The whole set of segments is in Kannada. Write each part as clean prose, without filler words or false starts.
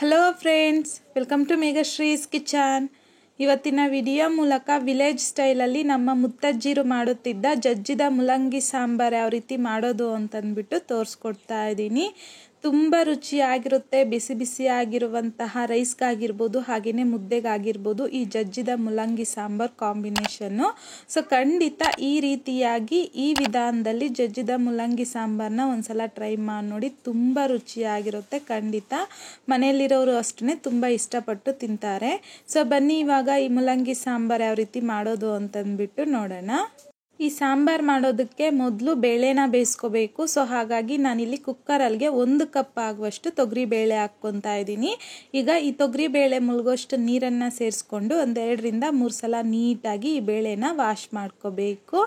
Hello friends, welcome to Meghashree's kitchen. ಇವತ್ತಿನ ವಿಡಿಯೋ ಮೂಲಕ ವಿಲೇಜ್ ಸ್ಟೈಲಲ್ಲಿ ನಮ್ಮ ಮುತ್ತಜ್ಜಿರು ಮಾಡುತ್ತಿದ್ದ ಜಜ್ಜಿದ ಮುಲ್ಲಂಗಿ ಸಾಂಬಾರು ಯಾವ ರೀತಿ ಮಾಡೋದು ಅಂತಂದ್ಬಿಟ್ಟು ತೋರಿಸ್ಕೊಡ್ತಾ ಇದ್ದೀನಿ. ತುಂಬ ರುಚಿಯಾಗಿರುತ್ತೆ. ಬಿಸಿ ಬಿಸಿಯಾಗಿರುವಂತಹ ರೈಸ್ಗಾಗಿರ್ಬೋದು, ಹಾಗೆಯೇ ಮುದ್ದೆಗಾಗಿರ್ಬೋದು ಈ ಜಜ್ಜಿದ ಮುಲ್ಲಂಗಿ ಸಾಂಬಾರು ಕಾಂಬಿನೇಷನ್ನು. ಸೊ ಖಂಡಿತ ಈ ರೀತಿಯಾಗಿ ಈ ವಿಧಾನದಲ್ಲಿ ಜಜ್ಜಿದ ಮುಲ್ಲಂಗಿ ಸಾಂಬಾರನ್ನ ಒಂದ್ಸಲ ಟ್ರೈ ಮಾಡಿ ನೋಡಿ. ತುಂಬ ರುಚಿಯಾಗಿರುತ್ತೆ. ಖಂಡಿತ ಮನೆಯಲ್ಲಿರೋರು ಅಷ್ಟೇ ತುಂಬ ಇಷ್ಟಪಟ್ಟು ತಿಂತಾರೆ. ಸೊ ಬನ್ನಿ ಇವಾಗ ಈ ಮುಲ್ಲಂಗಿ ಸಾಂಬಾರು ಯಾವ ರೀತಿ ಮಾಡೋದು ಅಂತಂದ್ಬಿಟ್ಟು ನೋಡೋಣ. ಈ ಸಾಂಬಾರು ಮಾಡೋದಕ್ಕೆ ಮೊದಲು ಬೇಳೆನ ಬೇಯಿಸ್ಕೋಬೇಕು. ಸೊ ಹಾಗಾಗಿ ನಾನಿಲ್ಲಿ ಕುಕ್ಕರಲ್ಲಿಗೆ 1 ಕಪ್ ಆಗುವಷ್ಟು ತೊಗರಿ ಬೇಳೆ ಹಾಕ್ಕೊತಾ ಇದ್ದೀನಿ. ಈಗ ಈ ತೊಗರಿ ಬೇಳೆ ಮುಳುಗೋಷ್ಟು ನೀರನ್ನು ಸೇರಿಸ್ಕೊಂಡು 1-2 ರಿಂದ 3 ಸಲ ನೀಟಾಗಿ ಈ ಬೇಳೆನ ವಾಶ್ ಮಾಡ್ಕೋಬೇಕು.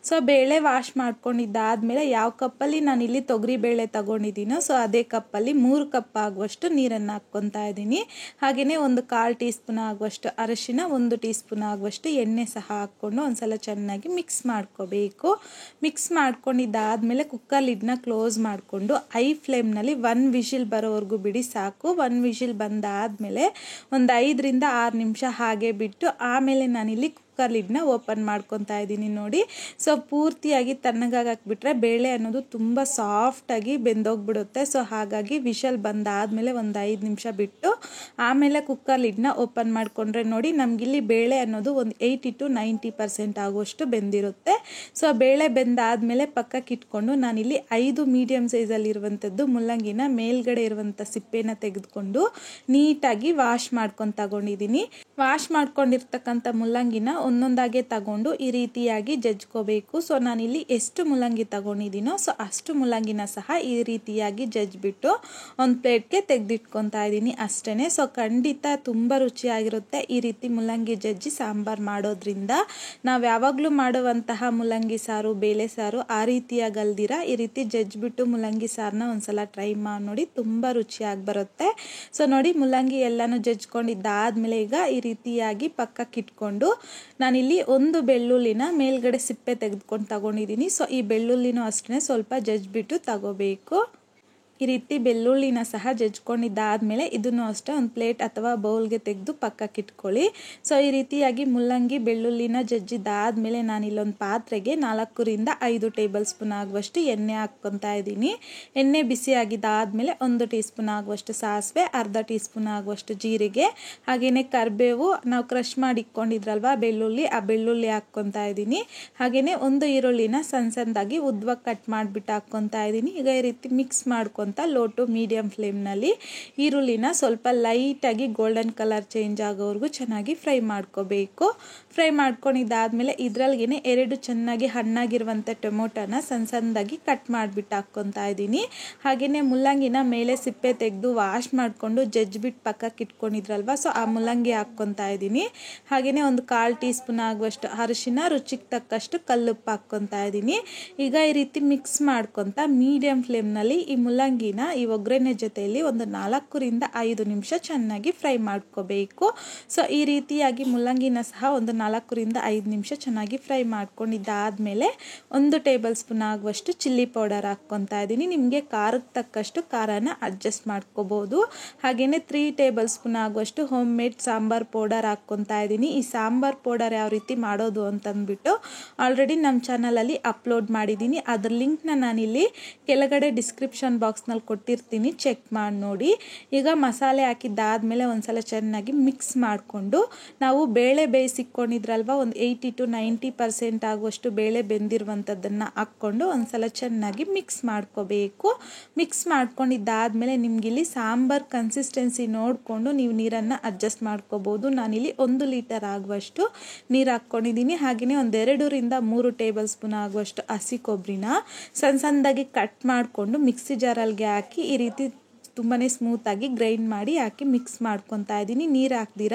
ಸೊ ಬೇಳೆ ವಾಶ್ ಮಾಡ್ಕೊಂಡಿದ್ದಾದಮೇಲೆ ಯಾವ ಕಪ್ಪಲ್ಲಿ ನಾನಿಲ್ಲಿ ತೊಗರಿ ಬೇಳೆ ತಗೊಂಡಿದ್ದೀನೋ ಸೊ ಅದೇ ಕಪ್ಪಲ್ಲಿ 3 ಕಪ್ ಆಗುವಷ್ಟು ನೀರನ್ನು ಹಾಕ್ಕೊತಾ ಇದ್ದೀನಿ. ಹಾಗೆಯೇ 1/4 ಟೀ ಸ್ಪೂನ್ ಆಗುವಷ್ಟು ಅರಿಶಿನ, 1 ಟೀ ಸ್ಪೂನ್ ಆಗುವಷ್ಟು ಎಣ್ಣೆ ಸಹ ಹಾಕ್ಕೊಂಡು ಒಂದ್ಸಲ ಚೆನ್ನಾಗಿ ಮಿಕ್ಸ್ ಮಾಡ್ಕೋಬೇಕು. ಮಿಕ್ಸ್ ಮಾಡ್ಕೊಂಡಿದ್ದಾದಮೇಲೆ ಕುಕ್ಕರ್ ಲಿಡ್ನ ಕ್ಲೋಸ್ ಮಾಡಿಕೊಂಡು ಹೈ ಫ್ಲೇಮ್ನಲ್ಲಿ 1 ವಿಷಿಲ್ ಬರೋವರೆಗೂ ಬಿಡಿ ಸಾಕು. 1 ವಿಷಿಲ್ ಬಂದಾದಮೇಲೆ ಒಂದು 5 ರಿಂದ 6 ನಿಮಿಷ ಹಾಗೆ ಬಿಟ್ಟು ಆಮೇಲೆ ನಾನಿಲ್ಲಿ ಕುಕ್ಕರ್ ಲಿಡ್ನ ಓಪನ್ ಮಾಡ್ಕೊತಾ ಇದ್ದೀನಿ. ನೋಡಿ, ಸೊ ಪೂರ್ತಿಯಾಗಿ ತಣ್ಣಗಾಗಿ ಹಾಕ್ಬಿಟ್ರೆ ಬೇಳೆ ಅನ್ನೋದು ತುಂಬ ಸಾಫ್ಟಾಗಿ ಬೆಂದೋಗ್ಬಿಡುತ್ತೆ. ಸೊ ಹಾಗಾಗಿ ವಿಷಲ್ ಬಂದಾದಮೇಲೆ ಒಂದು 5 ನಿಮಿಷ ಬಿಟ್ಟು ಆಮೇಲೆ ಕುಕ್ಕರ್ ಲಿಡ್ನ ಓಪನ್ ಮಾಡಿಕೊಂಡ್ರೆ ನೋಡಿ ನಮಗಿಲ್ಲಿ ಬೇಳೆ ಅನ್ನೋದು ಒಂದು 80 to 90% ಆಗುವಷ್ಟು ಬೆಂದಿರುತ್ತೆ. ಸೊ ಬೇಳೆ ಬೆಂದಾದಮೇಲೆ ಪಕ್ಕಕ್ಕೆ ಇಟ್ಕೊಂಡು ನಾನಿಲ್ಲಿ 5 ಮೀಡಿಯಮ್ ಸೈಜಲ್ಲಿರುವಂಥದ್ದು ಮುಲ್ಲಂಗಿನ ಮೇಲ್ಗಡೆ ಇರುವಂಥ ಸಿಪ್ಪೆನ ತೆಗೆದುಕೊಂಡು ನೀಟಾಗಿ ವಾಶ್ ಮಾಡ್ಕೊಂಡು ತಗೊಂಡಿದ್ದೀನಿ. ವಾಶ್ ಮಾಡ್ಕೊಂಡಿರ್ತಕ್ಕಂಥ ಮುಲ್ಲಂಗಿನ ಒಂದೊಂದಾಗೆ ತಗೊಂಡು ಈ ರೀತಿಯಾಗಿ ಜಜ್ಕೋಬೇಕು. ಸೊ ನಾನಿಲ್ಲಿ ಎಷ್ಟು ಮುಲ್ಲಂಗಿ ತಗೊಂಡಿದ್ದೀನೋ ಸೊ ಅಷ್ಟು ಮುಲ್ಲಂಗಿನ ಸಹ ಈ ರೀತಿಯಾಗಿ ಜಜ್ಬಿಟ್ಟು ಒಂದು ಪ್ಲೇಟ್ಗೆ ತೆಗೆದಿಟ್ಕೊತಾ ಇದ್ದೀನಿ ಅಷ್ಟೇ. ಸೊ ಖಂಡಿತ ತುಂಬ ರುಚಿಯಾಗಿರುತ್ತೆ ಈ ರೀತಿ ಮುಲ್ಲಂಗಿ ಜಜ್ಜಿ ಸಾಂಬಾರು ಮಾಡೋದ್ರಿಂದ. ನಾವು ಯಾವಾಗಲೂ ಮಾಡುವಂತಹ ಮುಲ್ಲಂಗಿ ಸಾರು, ಬೇಳೆ ಸಾರು ಆ ರೀತಿಯಾಗಲ್ದಿರ ಈ ರೀತಿ ಜಜ್ಬಿಟ್ಟು ಮುಲ್ಲಂಗಿ ಸಾರನ್ನ ಒಂದ್ಸಲ ಟ್ರೈ ಮಾಡಿ ನೋಡಿ, ತುಂಬ ರುಚಿಯಾಗಿ ಬರುತ್ತೆ. ಸೊ ನೋಡಿ, ಮುಲ್ಲಂಗಿ ಎಲ್ಲನೂ ಜಜ್ಕೊಂಡಿದ್ದಾದಮೇಲೆ ಈಗ ಈ ರೀತಿಯಾಗಿ ಪಕ್ಕಕ್ಕೆ ಇಟ್ಕೊಂಡು ನಾನಿಲ್ಲಿ 1 ಬೆಳ್ಳುಳ್ಳಿನ ಮೇಲ್ಗಡೆ ಸಿಪ್ಪೆ ತೆಗೆದುಕೊಂಡು ತಗೊಂಡಿದ್ದೀನಿ. ಸೊ ಈ ಬೆಳ್ಳುಳ್ಳಿನೂ ಅಷ್ಟೇ ಸ್ವಲ್ಪ ಜಜ್ಬಿಟ್ಟು ತಗೋಬೇಕು. ಈ ರೀತಿ ಬೆಳ್ಳುಳ್ಳಿನ ಸಹ ಜಜ್ಕೊಂಡಿದ್ದಾದಮೇಲೆ ಇದನ್ನು ಅಷ್ಟೇ ಒಂದು ಪ್ಲೇಟ್ ಅಥವಾ ಬೌಲ್ಗೆ ತೆಗೆದು ಪಕ್ಕಕ್ಕೆ ಇಟ್ಕೊಳ್ಳಿ. ಸೊ ಈ ರೀತಿಯಾಗಿ ಮುಲ್ಲಂಗಿ ಬೆಳ್ಳುಳ್ಳಿನ ಜಜ್ಜಿದ್ದಾದಮೇಲೆ ನಾನಿಲ್ಲೊಂದು ಪಾತ್ರೆಗೆ 4 ರಿಂದ 5 ಟೇಬಲ್ ಸ್ಪೂನ್ ಆಗುವಷ್ಟು ಎಣ್ಣೆ ಹಾಕ್ಕೊತಾ ಇದ್ದೀನಿ. ಎಣ್ಣೆ ಬಿಸಿ ಆಗಿದ್ದಾದಮೇಲೆ 1 ಟೀ ಸ್ಪೂನ್ ಆಗುವಷ್ಟು ಸಾಸಿವೆ, ಅರ್ಧ ಟೀ ಸ್ಪೂನ್ ಆಗುವಷ್ಟು ಜೀರಿಗೆ, ಹಾಗೆಯೇ ಕರಿಬೇವು, ನಾವು ಕ್ರಷ್ ಮಾಡಿ ಇಟ್ಕೊಂಡಿದ್ರಲ್ವ ಬೆಳ್ಳುಳ್ಳಿ, ಆ ಬೆಳ್ಳುಳ್ಳಿ ಹಾಕ್ಕೊತಾ ಇದ್ದೀನಿ. ಹಾಗೆಯೇ 1 ಈರುಳ್ಳಿನ ಸಣ್ಣದಾಗಿ ಉದ್ದವಾಗಿ ಕಟ್ ಮಾಡಿಬಿಟ್ಟು ಹಾಕ್ಕೊತಾ ಇದ್ದೀನಿ. ಈಗ ಈ ರೀತಿ ಮಿಕ್ಸ್ ಮಾಡ್ಕೊತ ಲೋ ಟು ಮೀಡಿಯಂ ಫ್ಲೇಮ್ನಲ್ಲಿ ಈರುಳ್ಳಿನ ಸ್ವಲ್ಪ ಲೈಟಾಗಿ ಗೋಲ್ಡನ್ ಕಲರ್ ಚೇಂಜ್ ಆಗೋವರೆಗೂ ಚೆನ್ನಾಗಿ ಫ್ರೈ ಮಾಡ್ಕೋಬೇಕು. ಫ್ರೈ ಮಾಡ್ಕೊಂಡಿದ್ದಾದಮೇಲೆ ಇದರಲ್ಲಿಗೆ 2 ಚೆನ್ನಾಗಿ ಹಣ್ಣಾಗಿರುವಂಥ ಟೊಮೊಟೊನ ಸಣ್ಣದಾಗಿ ಕಟ್ ಮಾಡಿಬಿಟ್ಟು ಹಾಕ್ಕೊತಾ ಇದ್ದೀನಿ. ಹಾಗೆಯೇ ಮುಲ್ಲಂಗಿನ ಮೇಲೆ ಸಿಪ್ಪೆ ತೆಗೆದು ವಾಶ್ ಮಾಡಿಕೊಂಡು ಜಜ್ಜಿಬಿಟ್ಟು ಪಕ್ಕಕ್ಕೆ ಇಟ್ಕೊಂಡಿದ್ರಲ್ವ ಸೊ ಆ ಮುಲ್ಲಂಗಿ ಹಾಕ್ಕೊತಾ ಇದ್ದೀನಿ. ಹಾಗೆಯೇ 1/4 ಟೀ ಸ್ಪೂನ್ ಆಗುವಷ್ಟು ಅರಿಶಿನ, ರುಚಿಗೆ ತಕ್ಕಷ್ಟು ಕಲ್ಲುಪ್ಪು ಹಾಕ್ಕೊತಾ ಇದ್ದೀನಿ. ಈಗ ಈ ರೀತಿ ಮಿಕ್ಸ್ ಮಾಡ್ಕೊತ ಮೀಡಿಯಂ ಫ್ಲೇಮ್ನಲ್ಲಿ ಈ ಮುಲ್ಲಂಗಿನ ಈ ಒಗ್ಗರಣೆ ಜೊತೆಯಲ್ಲಿ ಒಂದು 4 ರಿಂದ 5 ನಿಮಿಷ ಚೆನ್ನಾಗಿ ಫ್ರೈ ಮಾಡ್ಕೋಬೇಕು. ಸೊ ಈ ರೀತಿಯಾಗಿ ಮುಲ್ಲಂಗಿನ ಸಹ ಒಂದು 4 ರಿಂದ 5 ನಿಮಿಷ ಚೆನ್ನಾಗಿ ಫ್ರೈ ಮಾಡ್ಕೊಂಡಿದ್ದಾದಮೇಲೆ 1 ಟೇಬಲ್ ಸ್ಪೂನ್ ಆಗುವಷ್ಟು ಚಿಲ್ಲಿ ಪೌಡರ್ ಹಾಕ್ಕೊತಾ ಇದ್ದೀನಿ. ನಿಮಗೆ ಖಾರಕ್ಕೆ ತಕ್ಕಷ್ಟು ಖಾರನ ಅಡ್ಜಸ್ಟ್ ಮಾಡ್ಕೋಬೋದು. ಹಾಗೆಯೇ 3 ಟೇಬಲ್ ಸ್ಪೂನ್ ಆಗುವಷ್ಟು ಹೋಮ್ ಮೇಡ್ ಸಾಂಬಾರ್ ಪೌಡರ್ ಹಾಕ್ಕೊತಾ ಇದ್ದೀನಿ. ಈ ಸಾಂಬಾರ್ ಪೌಡರ್ ಯಾವ ರೀತಿ ಮಾಡೋದು ಅಂತಂದ್ಬಿಟ್ಟು ಆಲ್ರೆಡಿ ನಮ್ಮ ಚಾನಲಲ್ಲಿ ಅಪ್ಲೋಡ್ ಮಾಡಿದ್ದೀನಿ. ಅದ್ರ ಲಿಂಕ್ನ ನಾನಿಲ್ಲಿ ಕೆಳಗಡೆ ಡಿಸ್ಕ್ರಿಪ್ಷನ್ ಬಾಕ್ಸ್ನಲ್ಲಿ ಕೊಟ್ಟಿರ್ತೀನಿ, ಚೆಕ್ ಮಾಡಿ ನೋಡಿ. ಈಗ ಮಸಾಲೆ ಹಾಕಿದ್ದಾದಮೇಲೆ ಒಂದ್ಸಲ ಚೆನ್ನಾಗಿ ಮಿಕ್ಸ್ ಮಾಡಿಕೊಂಡು ನಾವು ಬೇಳೆ ಬೇಯಿಸಿಕೊಂಡಿದ್ರಲ್ವ ಒಂದು 80 to 90% ಆಗುವಷ್ಟು ಬೇಳೆ ಬೆಂದಿರುವಂಥದ್ದನ್ನು ಹಾಕ್ಕೊಂಡು ಒಂದ್ಸಲ ಚೆನ್ನಾಗಿ ಮಿಕ್ಸ್ ಮಾಡ್ಕೋಬೇಕು. ಮಿಕ್ಸ್ ಮಾಡ್ಕೊಂಡಿದ್ದಾದಮೇಲೆ ನಿಮಗಿಲ್ಲಿ ಸಾಂಬಾರ್ ಕನ್ಸಿಸ್ಟೆನ್ಸಿ ನೋಡಿಕೊಂಡು ನೀವು ನೀರನ್ನು ಅಡ್ಜಸ್ಟ್ ಮಾಡ್ಕೋಬೋದು. ನಾನಿಲ್ಲಿ 1 ಲೀಟರ್ ಆಗುವಷ್ಟು ನೀರು ಹಾಕ್ಕೊಂಡಿದ್ದೀನಿ. ಹಾಗೆಯೇ 2 ರಿಂದ 3 ಟೇಬಲ್ ಸ್ಪೂನ್ ಆಗುವಷ್ಟು ಹಸಿ ಕೊಬ್ಬರಿನ ಸಣ್ಣದಾಗಿ ಕಟ್ ಮಾಡಿಕೊಂಡು ಮಿಕ್ಸಿ ಜಾರಲ್ಲಿಗೆ ಹಾಕಿ ಈ ರೀತಿ ತುಂಬಾ ಸ್ಮೂತಾಗಿ ಗ್ರೈಂಡ್ ಮಾಡಿ ಹಾಕಿ ಮಿಕ್ಸ್ ಮಾಡ್ಕೊತಾ ಇದ್ದೀನಿ. ನೀರು ಹಾಕ್ದಿರ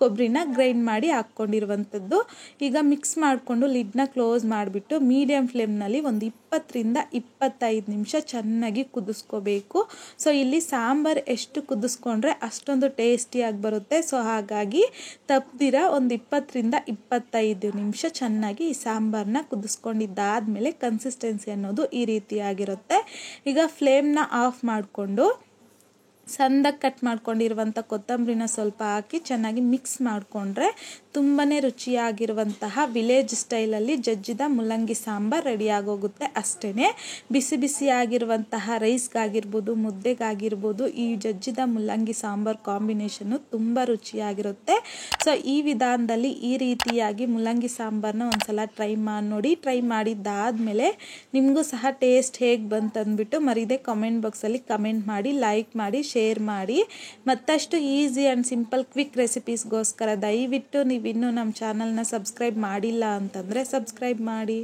ಕೊಬ್ಬರಿನ ಗ್ರೈಂಡ್ ಮಾಡಿ ಹಾಕ್ಕೊಂಡಿರುವಂಥದ್ದು. ಈಗ ಮಿಕ್ಸ್ ಮಾಡಿಕೊಂಡು ಲಿಡ್ನ ಕ್ಲೋಸ್ ಮಾಡಿಬಿಟ್ಟು ಮೀಡಿಯಂ ಫ್ಲೇಮ್ನಲ್ಲಿ ಒಂದು 20 ರಿಂದ 25 ನಿಮಿಷ ಚೆನ್ನಾಗಿ ಕುದಿಸ್ಕೋಬೇಕು. ಸೊ ಇಲ್ಲಿ ಸಾಂಬಾರು ಎಷ್ಟು ಕುದಿಸ್ಕೊಂಡ್ರೆ ಅಷ್ಟೊಂದು ಟೇಸ್ಟಿಯಾಗಿ ಬರುತ್ತೆ. ಸೊ ಹಾಗಾಗಿ ತಪ್ಪದಿರ ಒಂದು 20 ರಿಂದ 25 ನಿಮಿಷ ಚೆನ್ನಾಗಿ ಈ ಸಾಂಬಾರನ್ನ ಕುದಿಸ್ಕೊಂಡಿದ್ದಾದಮೇಲೆ ಕನ್ಸಿಸ್ಟೆನ್ಸಿ ಅನ್ನೋದು ಈ ರೀತಿಯಾಗಿರುತ್ತೆ. ಈಗ ಫ್ಲೇಮ್ನ ಆಫ್ ಮಾಡಿಕೊಂಡು ಸಣ್ಣದಾಗಿ ಕಟ್ ಮಾಡ್ಕೊಂಡಿರುವಂಥ ಕೊತ್ತಂಬರಿನ ಸ್ವಲ್ಪ ಹಾಕಿ ಚೆನ್ನಾಗಿ ಮಿಕ್ಸ್ ಮಾಡಿಕೊಂಡ್ರೆ ತುಂಬಾ ರುಚಿಯಾಗಿರುವಂತಹ ವಿಲೇಜ್ ಸ್ಟೈಲಲ್ಲಿ ಜಜ್ಜಿದ ಮುಲ್ಲಂಗಿ ಸಾಂಬಾರು ರೆಡಿಯಾಗೋಗುತ್ತೆ. ಅಷ್ಟೇ, ಬಿಸಿ ಬಿಸಿಯಾಗಿರುವಂತಹ ರೈಸ್ಗಾಗಿರ್ಬೋದು, ಮುದ್ದೆಗಾಗಿರ್ಬೋದು ಈ ಜಜ್ಜಿದ ಮುಲ್ಲಂಗಿ ಸಾಂಬಾರು ಕಾಂಬಿನೇಷನ್ನು ತುಂಬ ರುಚಿಯಾಗಿರುತ್ತೆ. ಸೊ ಈ ವಿಧಾನದಲ್ಲಿ ಈ ರೀತಿಯಾಗಿ ಮುಲ್ಲಂಗಿ ಸಾಂಬಾರನ್ನ ಒಂದ್ಸಲ ಟ್ರೈ ಮಾಡಿ ನೋಡಿ. ಟ್ರೈ ಮಾಡಿದ್ದಾದಮೇಲೆ ನಿಮಗೂ ಸಹ ಟೇಸ್ಟ್ ಹೇಗೆ ಬಂತಂದ್ಬಿಟ್ಟು ಮರೀದೆ ಕಾಮೆಂಟ್ ಬಾಕ್ಸಲ್ಲಿ ಕಮೆಂಟ್ ಮಾಡಿ, ಲೈಕ್ ಮಾಡಿ, ಶೇರ್ ಮಾಡಿ. ಮತ್ತಷ್ಟು ಈಸಿ ಆ್ಯಂಡ್ ಸಿಂಪಲ್ ಕ್ವಿಕ್ ರೆಸಿಪೀಸ್ಗೋಸ್ಕರ ದಯವಿಟ್ಟು ನೀವಿನ್ನೂ ನಮ್ಮ ಚಾನಲ್ನ ಸಬ್ಸ್ಕ್ರೈಬ್ ಮಾಡಿಲ್ಲ ಅಂತಂದರೆ ಸಬ್ಸ್ಕ್ರೈಬ್ ಮಾಡಿ.